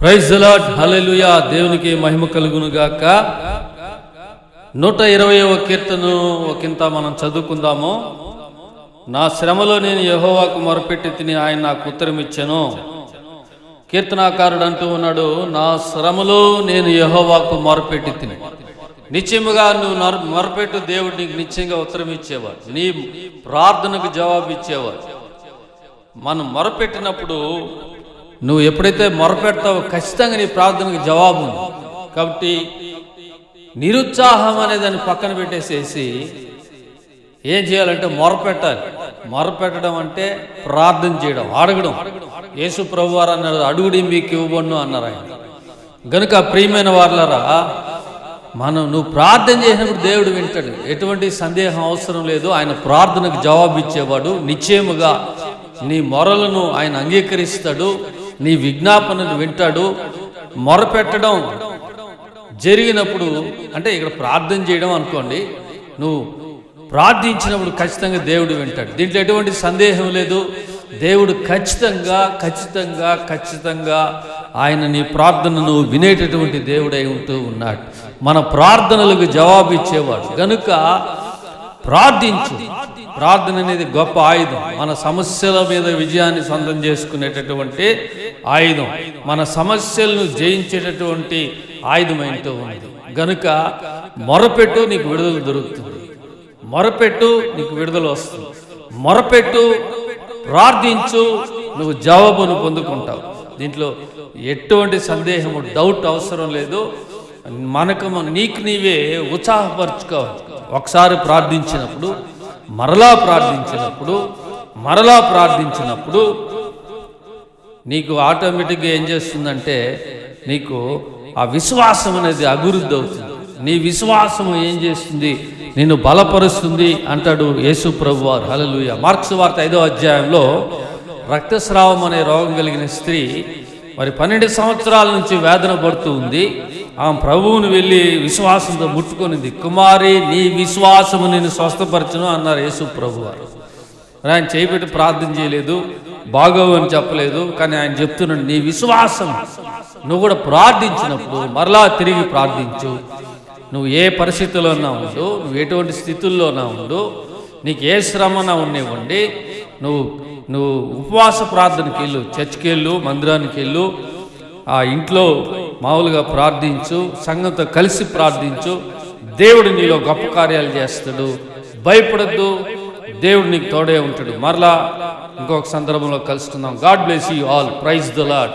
Praise the lord, హల్లెలూయా. దేవునికి మహిమ కలుగును గాక. 120వ కీర్తన ఒకంత మనం చదువుకుందాము. నా శ్రమలో నేను యెహోవాకు మొరపెట్టి తిని ఆయన నాకు ఉత్తరం ఇచ్చెను. కీర్తనాకారుడు అంటూ ఉన్నాడు, నా శ్రమలో నేను యెహోవాకు మొరపెట్టి తిని. నిశ్చయముగా నువ్వు మొరపెట్టు, దేవుడు నీకు నిశ్చయంగా ఉత్తరం ఇచ్చేవాడు, నీ ప్రార్థనకు జవాబు ఇచ్చేవాడు. మనం మొరపెట్టినప్పుడు నువ్వు ఎప్పుడైతే మొరపెడతావో ఖచ్చితంగా నీ ప్రార్థనకు జవాబు ఉంది. కాబట్టి నిరుత్సాహం అనే దాన్ని పక్కన పెట్టేసేసి ఏం చేయాలంటే మొరపెట్టాలి. మొరపెట్టడం అంటే ప్రార్థన చేయడం, అడగడం. యేసు ప్రభువారు అన్నారు, అడుగుడి మీకు ఇవ్వబడును అన్నారు ఆయన. గనుక ప్రియమైన వారలారా, నువ్వు ప్రార్థన చేసినప్పుడు దేవుడు వింటాడు. ఎటువంటి సందేహం అవసరం లేదు. ఆయన ప్రార్థనకు జవాబు ఇచ్చేవాడు. నిశ్చయముగా నీ మొరలను ఆయన అంగీకరిస్తాడు, నీ విజ్ఞాపనను వింటాడు. మొరపెట్టడం జరిగినప్పుడు అంటే ఇక్కడ ప్రార్థన చేయడం అనుకోండి, నువ్వు ప్రార్థించినప్పుడు ఖచ్చితంగా దేవుడు వింటాడు. దీంట్లో ఎటువంటి సందేహం లేదు. దేవుడు ఖచ్చితంగా ఆయన నీ ప్రార్థనను వినేటటువంటి దేవుడై ఉంటూ ఉన్నాడు. మన ప్రార్థనలకు జవాబు ఇచ్చేవాడు. గనుక ప్రార్థించు. ప్రార్థన అనేది గొప్ప ఆయుధం. మన సమస్యల మీద విజయాన్ని సొంతం చేసుకునేటటువంటి ఆయుధం, మన సమస్యలను జయించేటటువంటి ఆయుధమైంటూ ఉంది. గనుక మొరపెట్టు, నీకు విడుదల దొరుకుతుంది. మొరపెట్టు, నీకు విడుదల వస్తుంది. మొరపెట్టు, ప్రార్థించు, నువ్వు జవాబును పొందుకుంటావు. దీంట్లో ఎటువంటి సందేహము, డౌట్ అవసరం లేదు. నీకు నీవే ఉత్సాహపరచుకోవాలి. ఒకసారి ప్రార్థించినప్పుడు మరలా ప్రార్థించినప్పుడు నీకు ఆటోమేటిక్గా ఏం చేస్తుందంటే, నీకు ఆ విశ్వాసం అనేది అభివృద్ధి అవుతుంది. నీ విశ్వాసం ఏం చేస్తుంది, నిన్ను బలపరుస్తుంది అంటాడు యేసు ప్రభువారు. హల్లెలూయా. మార్క్స్ వార్త 5వ అధ్యాయంలో రక్తస్రావం అనే రోగం కలిగిన స్త్రీ 12 సంవత్సరాల నుంచి వేదన పడుతూ ఉంది. ఆమె ప్రభువును వెళ్ళి విశ్వాసంతో ముట్టుకొనింది. కుమారి, నీ విశ్వాసము నేను స్వస్థపరచును అన్నారు యేసు ప్రభువారు. ఆయన చేయబెట్టి ప్రార్థన చేయలేదు, బాగోవు అని చెప్పలేదు. కానీ ఆయన చెప్తున్నాడు, నీ విశ్వాసం, నువ్వు కూడా ప్రార్థించినప్పుడు మరలా తిరిగి ప్రార్థించు. నువ్వు ఏ పరిస్థితుల్లోనా ఉండు, నువ్వు ఎటువంటి స్థితుల్లోనా ఉండు, నీకు ఏ శ్రమనా ఉండేవ్వండి, నువ్వు ఉపవాస ప్రార్థనకి వెళ్ళు, చర్చికి వెళ్ళు, మందిరానికి వెళ్ళు, ఆ ఇంట్లో మామూలుగా ప్రార్థించు, సంఘంతో కలిసి ప్రార్థించు. దేవుడు నీలో గొప్ప కార్యాలు చేస్తాడు. భయపడద్దు, దేవుడు నీకు తోడే ఉంటాడు. మరలా ఇంకొక సందర్భంలో కలుసుకుందాం. God bless you all. Praise the lord.